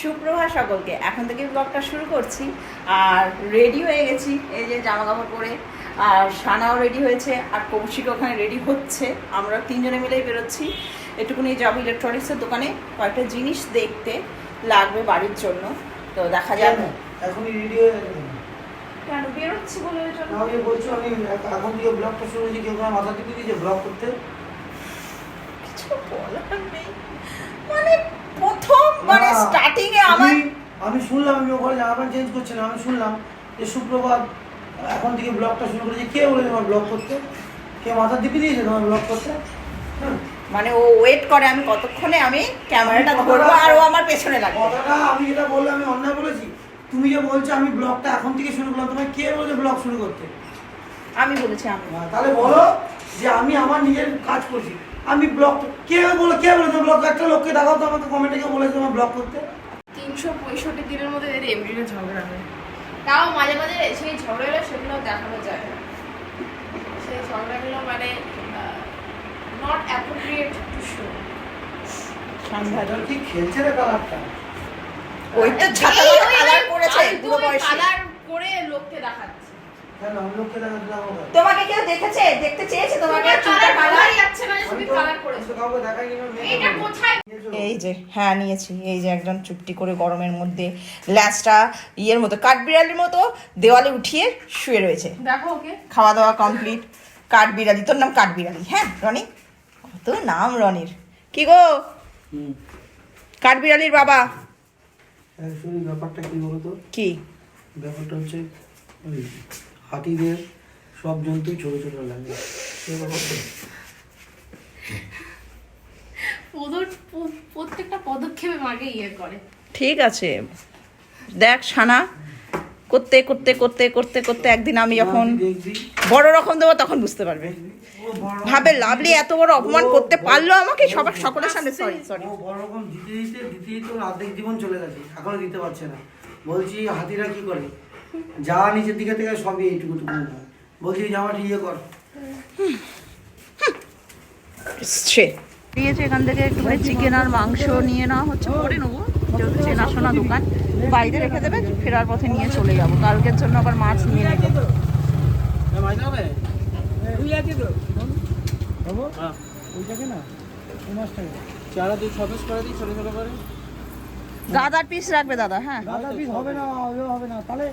সুপ্রভাত সকলকে। এখন থেকে ব্লগটা শুরু করছি। আর রেডি হয়ে গেছি, এই যে জামা কাপড় পরে। আর সানাও রেডি হয়েছে, আর কৌশিক ওখানে রেডি হচ্ছে। আমরা তিনজনে মিলেই বেরোচ্ছি। একটুকুনি যাবো ইলেকট্রনিক্সের দোকানে, কয়েকটা জিনিস দেখতে লাগবে বাড়ির জন্য। তো দেখা যাবে। এখনই রেডি হয়ে গেছে কেন বেরোচ্ছি বলে ওই জন্য? আমি বলছি, আমি এখন থেকে ব্লগটা শুরু হয়েছি, কেউ মাথা টিপে দিয়েছে ব্লগ করতে। কিছু বলার নেই, মানে প্রথম মানে স্টার্টিং এ আমি শুনলাম, আমি ওখানে জামা প্যান্ট চেঞ্জ করছি না, আমি শুনলাম যে সুপ্রভাত এখন থেকে ব্লগটা শুরু করেছে। কে বলে তোমার ব্লগ করতে? কে মাথা টিপে দিয়েছে তোমার ব্লগ করতে? মানে ও ওয়েট করে আমি কতক্ষণে আমি ক্যামেরাটা ধরবো আর ও আমার পেছনে লাগবে। কথাটা আমি যেটা বললাম আমি অন্যায় বলেছি? তুমি যে বলছো আমি ব্লগটা এখন থেকে শুরু করলাম, তোমায় কে বলেছে ব্লগ শুরু করতে? আমি বলেছি। আমি তাহলে বলো যে আমি আমার নিজের কাজ করছি। আমি ব্লগ কে বলেছে ব্লগ? একটা লোককে দেখাও তো আমাকে, কমেন্টে কেউ বলেছে তোমার ব্লগ করতে? 365 দিনের মধ্যে এদের এমনিতে ঝগড়া হয়, তাও মাঝে মাঝে সেই ঝগড়াগুলো সেগুলো দেখানো যায় না। সেই ঝগড়াগুলো মানে নট অ্যাপ্রোপ্রিয়েট টু শো। সাংঘাতিক কি খেলছে রে কালারটা? ওই তো ছাতা কালার করেছে পুরো বয়সে। কালার করে লোককে দেখাচ্ছে। কেন আমি লোককে দেখাতে যাবো? তোমাকে কেউ দেখেছে, দেখতে চেয়েছে তোমাকে? কালার কালারই যাচ্ছে না, তুমি কালার করেছো। তো কাউকে দেখাইনি না। এটা কোথায়? এই যে হ্যাঁ নিয়েছি। এই যে একজন চুপটি করে গরমের মধ্যে ল্যাচটা ইয়ের মতো কাঠবিড়ালির মতো দেওয়ালে উঠিয়ে শুয়ে রয়েছে। দেখো ওকে। খাওয়া দাওয়া কমপ্লিট। কাঠবিড়ালি, তোর নাম কাঠবিড়ালি? হ্যাঁ রনি, কত নাম রনির। কি গো কাঠবিড়ালির বাবা? অ্যাকচুয়ালি ব্যাপারটা কি বলতো? কি ব্যাপারটা হচ্ছে ওই হাতিদের সব জন্তুই ছোট ছোট লাগে। প্রত্যেকটা পদক্ষেপে মাকে ইয়ে করে। ঠিক আছে, দেখ সানা, করতে করতে করতে করতে করতে একদিন আমি যখন বড় রকম দেবো তখন বুঝতে পারবে। ভাবে লাভলি এত বড় অপমান করতে পারলো আমাকে সবার সকলের সামনে। Sorry sorry. ও বড় রকম দিতে দিতে ওর অর্ধেক জীবন চলে গেছে, এখনো দিতে পারছে না। বলছি হাতিরা কি করে, যা নিচের দিকে থেকে সবই এইটুকু টুকু হয়। বলছি জামাটা ইয়ে কর। দিয়েছে এখান থেকে একটু চিকেন আর মাংস নিয়ে নেওয়া হচ্ছে, করে নেবো যেহেতু চেনাশোনা দোকান। বাড়িতে রেখে দেবে, ফেরার পথে নিয়ে চলে যাবো। কালকের জন্য আবার মাছ নিয়ে নেবো। দাদার পিস রাখবে দাদা? হ্যাঁ পিস হবে না, হবে না। তাহলে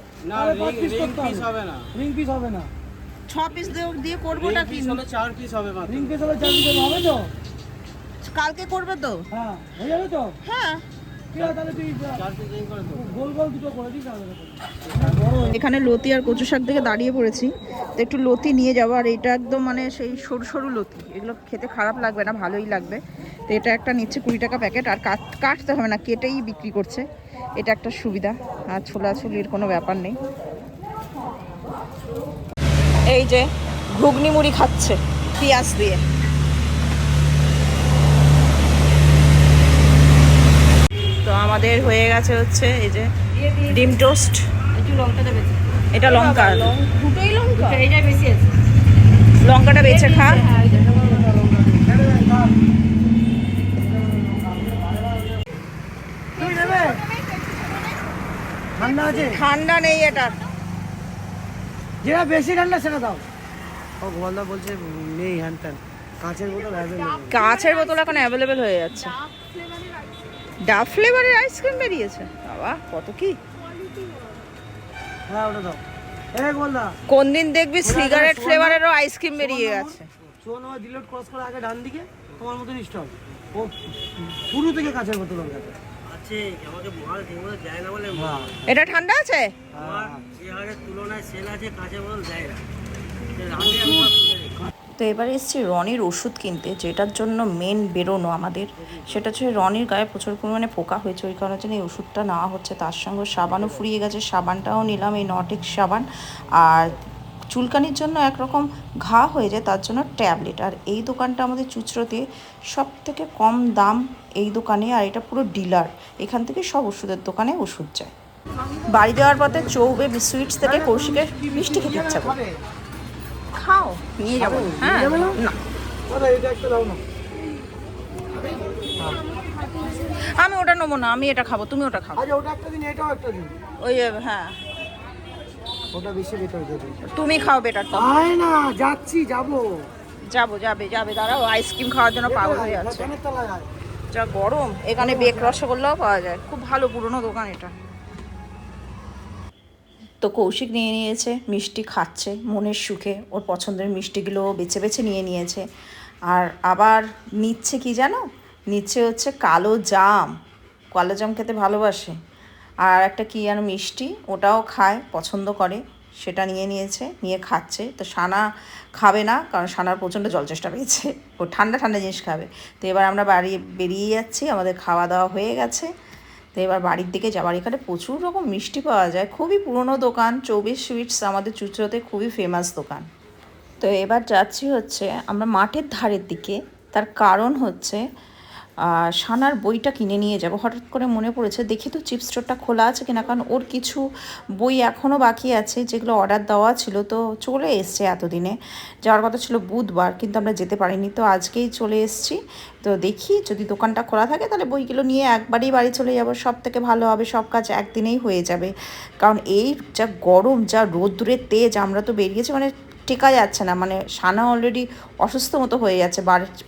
রিং পিস হবে না। 6 পিস দিয়ে করবোটা কি? 4 পিস হবে মাত্র। রিং পিস হলে 4 পিস হবে তো? কালকে করবে তো? হ্যাঁ হয়ে যাবে তো। হ্যাঁ ঠিক আছে, তাহলে তুই 4 পিস রিং করে দে। গোল গোল দুটো করে দিস। এখানে লতি আর কচু শাক থেকে দাঁড়িয়ে পড়েছি, তো একটু লতি নিয়ে যাবো। আর এটা একদম মানে সেই সরু সরু লতি, এগুলো খেতে খারাপ লাগবে না, ভালোই লাগবে। তো এটা একটা নিচ্ছে 20 টাকা প্যাকেট, আর কাটতে হবে না, কেটেই বিক্রি করছে। এটা একটা সুবিধা, আর ছোলাছুলির কোনো ব্যাপার নেই। এই যে ঘুগনি মুড়ি খাচ্ছে পেঁয়াজ দিয়ে। তো আমাদের হয়ে গেছে হচ্ছে এই যে ডিম টোস্ট। এটা লঙ্কা, দুটোই লঙ্কা, এইটা বেশি আছে। লঙ্কাটা বেছে খা। ঠান্ডা আছে? ঠান্ডা নেই এটা, যেটা বেশি ঠান্ডা সেটা দাও। ও গোপালদা বলছে নেই হ্যান ত্যান, কাঁচের বোতল অ্যাভেলেবল। কাঁচের বোতল এখন অ্যাভেলেবেল হয়ে যাচ্ছে। ডাব ফ্লেভারের আইসক্রিম বেরিয়েছে, বাবা কত কি। হ্যাঁ ওটা দাও। এই গোপালদা, কোন দিন দেখবি সিগারেট ফ্লেভারেরও আইসক্রিম বেরিয়ে গেছে। শোন, ওই ডিলিট ক্রস করে আগে ডান দিকে তোমার মতন স্টল, ও শুরু থেকে কাঁচের বোতল ওর কাছে আছে। আমাকে মাল ঠিকমতো দেয় না বলে এটা ঠান্ডা আছে। আমার যে হারের তুলনায় সেল আছে কাঁচের বোতল দেয় না। তো এবারে এসেছি রনির ওষুধ কিনতে, যেটার জন্য মেন বেরোনো আমাদের। সেটা হচ্ছে রনির গায়ে প্রচুর পরিমাণে পোকা হয়েছে, ওই কারণে জন্য এই ওষুধটা নেওয়া হচ্ছে। তার সঙ্গে সাবানও ফুরিয়ে গেছে, সাবানটাও নিলাম, এই নটিক সাবান। আর চুলকানির জন্য একরকম ঘা হয়ে যায়, তার জন্য ট্যাবলেট। আর এই দোকানটা আমাদের চুঁচড়োতে সব থেকে কম দাম এই দোকানে, আর এটা পুরো ডিলার, এখান থেকে সব ওষুধের দোকানে ওষুধ যায়। বাড়ি যাওয়ার পথে চৌবে সুইটস থেকে কৌশিকের মিষ্টি খেতে ইচ্ছা করে। খাও, নিয়ে যাবো। হ্যাঁ না এটা একটা দাও না। আমি ওটা নেবো না, আমি এটা খাবো, তুমি ওটা খাও। আচ্ছা ওটা একটা দিন, এটাও একটা দিন। ওই হ্যাঁ, ওটা বেশি বেটার দেবে। তুমি খাও বেটারটা। আয় না, যাচ্ছি, যাবো। যাবে দাঁড়াও, আইসক্রিম খাওয়ার জন্য পাগল হয়ে যাচ্ছে। ফ্যানের তলায় আয়। যা গরম, এখানে বেক রসগোল্লাও পাওয়া যায়, খুব ভালো পুরনো দোকান এটা। তো কৌশিক নিয়ে নিয়েছে মিষ্টি, খাচ্ছে মনের সুখে, ওর পছন্দের মিষ্টিগুলো বেছে বেছে নিয়ে নিয়েছে। আর আবার নিচ্ছে কি জানো, নিচ্ছে হচ্ছে কালো জাম খেতে ভালোবাসে। আর একটা কি যেন মিষ্টি, ওটাও খায়, পছন্দ করে, সেটা নিয়ে নিয়েছে, নিয়ে খাচ্ছে। তো সানা খাবে না, কারণ সানার প্রচণ্ড জলচেষ্টা পেয়েছে, ও ঠান্ডা ঠান্ডা জিনিস খাবে। তো এবার আমরা বেরিয়ে যাচ্ছি, আমাদের খাওয়া দাওয়া হয়ে গেছে। তো এবার বাড়ির দিকে যাবার, এখানে প্রচুর রকম মিষ্টি পাওয়া যায়, খুবই পুরনো দোকান, 24 সুইটস আমাদের চুঁচুড়াতে খুবই ফেমাস দোকান। তো এবার যাচ্ছি হচ্ছে আমরা মাঠের ধারের দিকে, তার কারণ হচ্ছে সানার বইটা কিনে নিয়ে যাব। হঠাৎ করে মনে পড়েছে দেখি তো চিপস স্টোরটা খোলা আছে কিনা, কারণ ওর কিছু বই এখনও বাকি আছে যেগুলো অর্ডার দেওয়া ছিল, তো চলে এসছে। এতদিনে যাওয়ার কথা ছিল বুধবার, কিন্তু আমরা যেতে পারিনি, তো আজকেই চলে এসছি। তো দেখি যদি দোকানটা খোলা থাকে তাহলে বইগুলো নিয়ে একবারেই বাড়ি চলে যাব, সব থেকে ভালো হবে, সব কাজ একদিনেই হয়ে যাবে। কারণ এই যা গরম, যা রোদ্দুরের তেজ, আমরা তো বেরিয়েছি মানে টেকা যাচ্ছে না, মানে সানা অলরেডি অসুস্থ মতো হয়ে যাচ্ছে।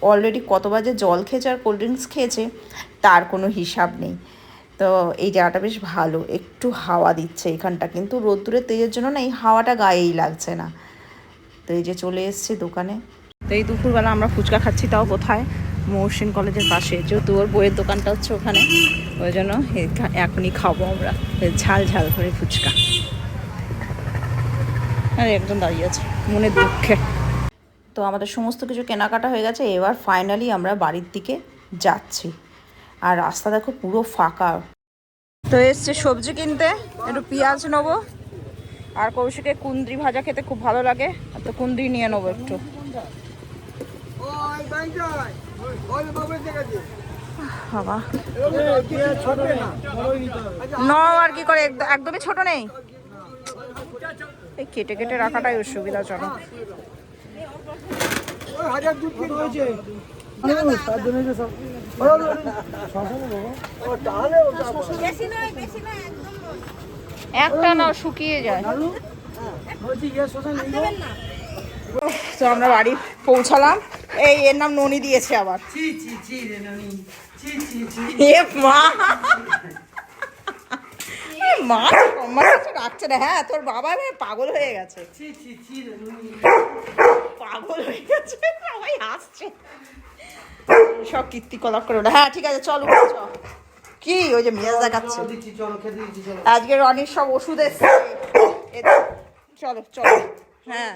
অলরেডি কত বাজে জল খেয়েছে আর কোল্ড ড্রিঙ্কস খেয়েছে, তার কোনো হিসাব নেই। তো এই জায়গাটা বেশ ভালো, একটু হাওয়া দিচ্ছে এখানটা, কিন্তু রোদ্দুরের তেজের জন্য না এই হাওয়াটা গায়েই লাগছে না। তো এই যে চলে এসেছি দোকানে। তো এই দুপুরবেলা আমরা ফুচকা খাচ্ছি, তাও কোথায়, মহসিন কলেজের পাশে, যেহেতু ওর বইয়ের দোকানটা হচ্ছে ওখানে, ওই জন্য এখনই খাবো আমরা ঝাল ঝাল করে ফুচকা। আরে একদম দাঁড়িয়ে আছে মনের দুঃখে। তো আমাদের সমস্ত কিছু কেনাকাটা হয়ে গেছে, এবার ফাইনালি আমরা বাড়ির দিকে যাচ্ছি। আর রাস্তা দেখো পুরো ফাঁকা। তো এসছে সবজি কিনতে, একটু পেঁয়াজ নেবো, আর কৌশিকে কুন্দ্রি ভাজা খেতে খুব ভালো লাগে, তো কুন্দ্রি নিয়ে নেবো একটু। বাবা ন আর কি করে, একদমই ছোট নেই, এই কেটে কেটে রাখাটাই অসুবিধাজনক। একটা না শুকিয়ে যায়। তো আমরা বাড়ি পৌঁছালাম, এই এর নাম ননি দিয়েছে আবার। এ মা, মা রাখছে না। হ্যাঁ তোর বাবা পাগল হয়ে গেছে, পাগল হয়ে গেছে, সবাই হাসছে, সব কীর্তিকলাপ করে। হ্যাঁ ঠিক আছে চল উপরে চল। কি ওই যে মেজাজ দেখাচ্ছে, আজকে রনির সব ওষুধ এসছে, চলো চলো। হ্যাঁ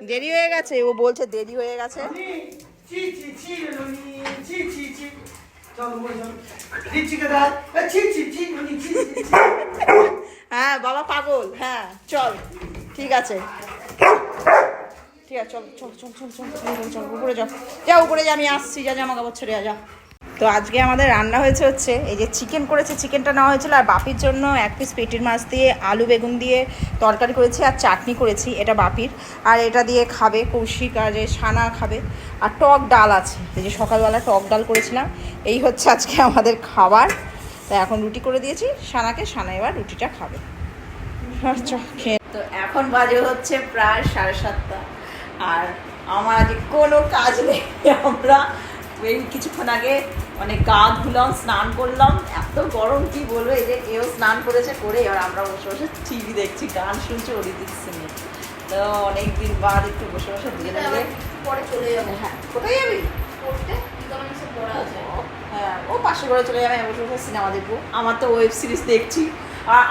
দেরি হয়ে গেছে, ও বলছে দেরি হয়ে গেছে। হ্যাঁ বাবা পাগল, হ্যাঁ চল ঠিক আছে, ঠিক আছে চল চল চল চল চল চল উপরে যাও, যা উপরে যা, আমি আসছি, যা জামা কাপড় ছেড়ে যা। তো আজকে আমাদের রান্না হয়েছে হচ্ছে এই যে চিকেন করেছে, চিকেনটা নেওয়া হয়েছিল, আর বাপির জন্য 1 পিস পেটির মাছ দিয়ে আলু বেগুন দিয়ে তরকারি করেছি, আর চাটনি করেছি, এটা বাপির। আর এটা দিয়ে খাবে কৌশিক, আর যে সানা খাবে, আর টক ডাল আছে, এই যে সকালবেলা টক ডাল করেছিলাম। এই হচ্ছে আজকে আমাদের খাবার। তাই এখন রুটি করে দিয়েছি সানাকে, সানা এবার রুটিটা খাবে। তো এখন বাজে হচ্ছে প্রায় 7:30, আর আমার আজকে কোনো কাজ নেই। আমরা এই কিছুক্ষণ আগে মানে গা ধুলাম, স্নান করলাম, এত গরম কি বলবো। এই যে এও স্নান করেছে, করে এবার আমরা বসে বসে টিভি দেখছি, গান শুনছি অরিজিৎ সিংয়ের। তো অনেকদিন বাদ একটু বসে বসে দুজনে মিলে পরে চলে যাবো। হ্যাঁ কোথায় যাবি পড়তে, ইকোনমিক্সে পড়া আছে। হ্যাঁ ও পাশে করে চলে যাবে, বসে বসে সিনেমা দেখবো। আমার তো ওয়েব সিরিজ দেখছি, আর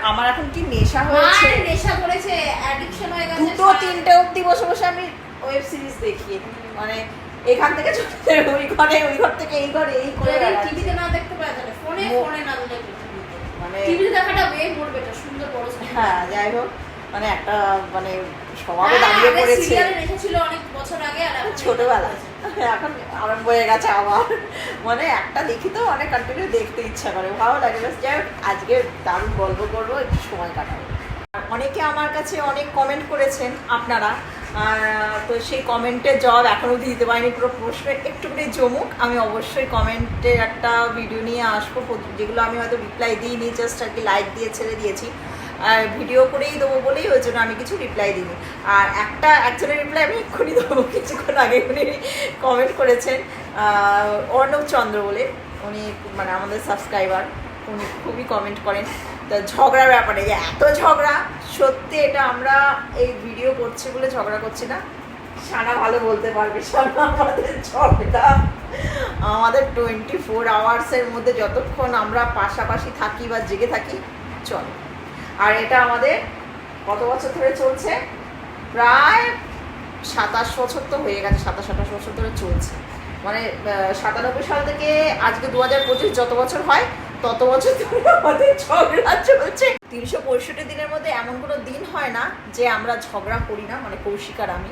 আমার এখন কি নেশা হয়েছে, নেশা করেছে, অ্যাডিকশন হয়ে গেছে। 2-3টে অবধি বসে বসে আমি ওয়েব সিরিজ দেখি, মানে এখান থেকে ওই ঘরে, ওই ঘর থেকে এই ঘরে, এই করে টিভিতে না দেখতে পাওয়া যায়, ফোনে না দেখতে, মানে টিভিতে দেখাটা ওয়ে করবে, এটা সুন্দর বড় স্ক্রিন। হ্যাঁ যাই হোক, মানে একটা মানে স্বভাবে দাঁড়িয়ে পড়েছে। সিরিয়ালে রেখেছিল অনেক বছর আগে, আর এখন ছোটবেলা, এখন আরম্ভ হয়ে গেছে আবার, মানে একটা দেখি তো অনেক কন্টিনিউ দেখতে ইচ্ছা করে, ভালো লাগে। যাই হোক আজকে দারুণ গল্প করবো, একটু সময় কাটাবো। অনেকে আমার কাছে অনেক কমেন্ট করেছেন আপনারা আর তো সেই কমেন্টের জবাব এখনও দিতে পারিনি, পুরো প্রশ্ন একটুখানি জমুক, আমি অবশ্যই কমেন্টের একটা ভিডিও নিয়ে আসবো, যেগুলো আমি হয়তো রিপ্লাই দিইনি, জাস্ট আর কি লাইক দিয়ে ছেড়ে দিয়েছি, আর ভিডিও করেই দেবো বলেই ওই জন্য আমি কিছু রিপ্লাই দিইনি। আর একজনের রিপ্লাই আমি এক্ষুনি দেবো, কিছুক্ষণ আগে উনি কমেন্ট করেছেন, অর্ণব চন্দ্র বলে, উনি মানে আমাদের সাবস্ক্রাইবার, উনি খুবই কমেন্ট করেন। তো ঝগড়ার ব্যাপারে, যে এত ঝগড়া, সত্যি এটা আমরা এই ভিডিও করছি বলে ঝগড়া করছি না, সানা ভালো বলতে পারবে, সানা আমাদের ঝগড়া আমাদের 24 আওয়ার্সের মধ্যে যতক্ষণ আমরা পাশাপাশি থাকি বা জেগে থাকি চলে। আর এটা আমাদের কত বছর ধরে চলছে, প্রায় 27 বছর তো হয়ে গেছে, 27-28 বছর ধরে চলছে, মানে 97 সাল থেকে আজকে 2025 যত বছর হয় তত বছর ধরে আমাদের ঝগড়া চলছে। 365 দিনের মধ্যে এমন কোনো দিন হয় না যে আমরা ঝগড়া করি না, মানে কৌশিক আর আমি।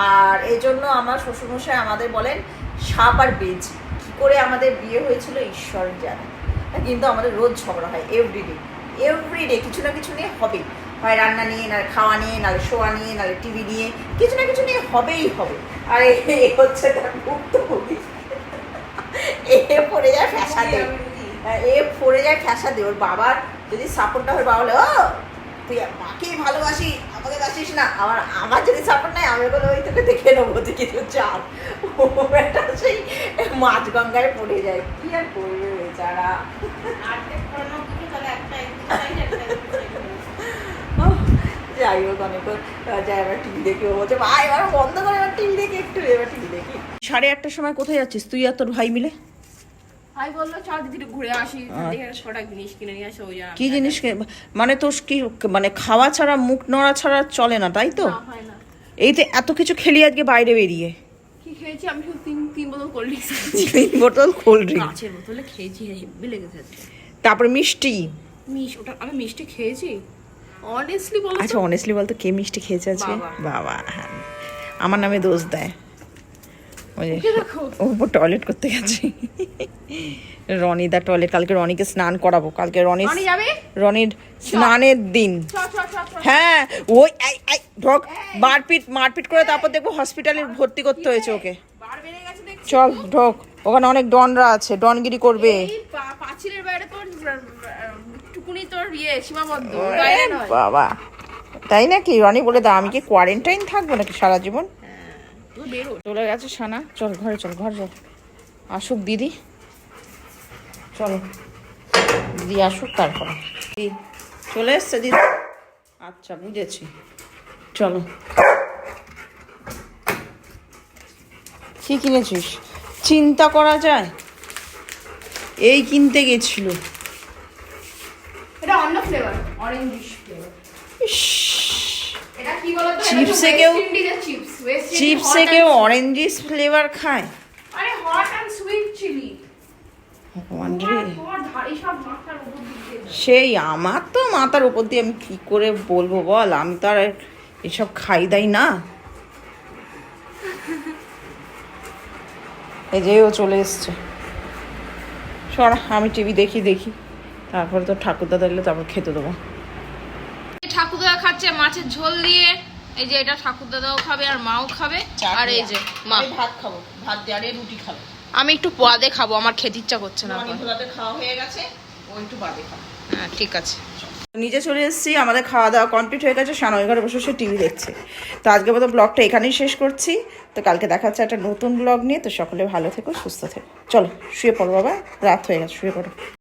আর এই জন্য আমার শ্বশুরমশাই আমাদের বলেন সাপ আর বেজ। কী করে আমাদের বিয়ে হয়েছিল ঈশ্বর জানে, কিন্তু আমাদের রোজ ঝগড়া হয়, এভরিডে কিছু না কিছু নিয়ে হবে, হয় রান্না নিয়ে, নাহলে খাওয়া নিয়ে, নাহলে শোয়া নিয়ে, নাহলে টিভি নিয়ে, কিছু না কিছু নিয়ে হবেই হবে। আর এই হচ্ছে তার ভুক্তভোগী, এ পড়ে যায় ফ্যাসা দিয়ে, ওর বাবার যদি সাপোর্টটা হয়, বাবা বলে ও তুই মাকেই ভালোবাসি, আমাকে বাসিস না, আমার যদি সাপোর্ট নাই আমি বলে ওই তোকে দেখে নেবো যে কিছু চাপ, একটা সেই মাছ গঙ্গায় পড়ে যায়, কি আর করবে বেচারা। যাই হোক, অনেক যাই, এবার টিভি দেখি, ও বলছে ভাই এবার বন্ধ করে, এবার টিভি দেখি, একটু এবার টিভি দেখি। 8:30টার সময় কোথায় যাচ্ছিস তুই আর তোর ভাই মিলে? ভাই বললো চল দিদি ঘুরে আসি, ছোটা জিনিস কিনে নিয়ে আসে, ওই জন্য। কি জিনিস মানে তোর কি মানে খাওয়া ছাড়া, মুখ নড়া ছাড়া চলে না, তাই তো? হয় না। এই তো এত কিছু খেলি আজকে বাইরে বেরিয়ে। কি খেয়েছি আমি? শুধু তিন বোতল কোল্ড ড্রিঙ্কস, 3 বোতল কোল্ড ড্রিঙ্ক, কাঁচের বোতলে খেয়েছি, হেব্বি লেগেছে। তারপরে মিষ্টি। ওটা আমি মিষ্টি খেয়েছি অনেস্টলি বলো? আচ্ছা অনেস্টলি বলতো, কে মিষ্টি খেয়েছে আজকে? বাবা, হ্যাঁ, আমার নামে দোষ দেয়। ও টয়লেট করতে গেছে, রনিদা টয়লেট, কালকে রনিকে স্নান করাবো, কালকে রনির স্নানের দিন। হ্যাঁ ওই ঢোক, মারপিট করে তারপর দেখবো হসপিটালে ভর্তি করতে হয়েছে ওকে। চল ঢোক, ওখানে অনেক ডনরা আছে, ডনগিরি করবে। পাঁচিলের বাইরে তোর টুকুনি, তোর সীমাবদ্ধ বাবা, তাই নাকি? রনি বলে দাও, আমি কি কোয়ারেন্টাইন থাকবো নাকি সারা জীবন? চলে গেছে সানা, চল ঘরে চল, ঘর চল, আসুক দিদি, চলো দিদি আসুক, তারপর চলে এসছে দিদি। আচ্ছা বুঝেছি, চলো। কি কিনেছিস? চিন্তা করা যায়, এই কিনতে গেছিল। এটা অন্য ফ্লেভার, অরেঞ্জ ফ্লেভার। এটা কি বলতো? চিপসে কেউ অরেঞ্জিস ফ্লেভার খায়? আরে হট এন্ড সুইট চিলি। ভগবান রে, সেই আমার তো মাথার উপর দিয়ে আমি কি করে বলবো বল, আমি তো আর এসব খাই দাই না। এই যে ও চলে এসছে, সরা, আমি টিভি দেখি, তারপরে তো ঠাকুরদা এলে তারপর খেতে দেবো। ঠাকুরদা খাচ্ছে মাছের ঝোল দিয়ে, এই যে এটা ঠাকুরদাদাও খাবে আর মাও খাবে, আর এই যে মা ভাত খাবো, ভাত দিয়ে আর রুটি খাবো। আমি একটু বাদে খাবো, আমার খেতে ইচ্ছা করছে না। খাওয়া হয়ে গেছে, ও একটু বাদে খাবো। হ্যাঁ ঠিক আছে। নিজে চলে এসেছি, আমাদের খাওয়া দাওয়া কমপ্লিট হয়ে গেছে, সানা ওই ঘরে বসে বসে টিভি দেখছে। তো আজকে মতো ব্লগটা এখানেই শেষ করছি, তো কালকে দেখা হচ্ছে একটা নতুন ব্লগ নিয়ে। তো সকলে ভালো থেকো, সুস্থ থেকো, চলো শুয়ে পড়ো বাবা, রাত হয়ে গেছে, শুয়ে পড়ো।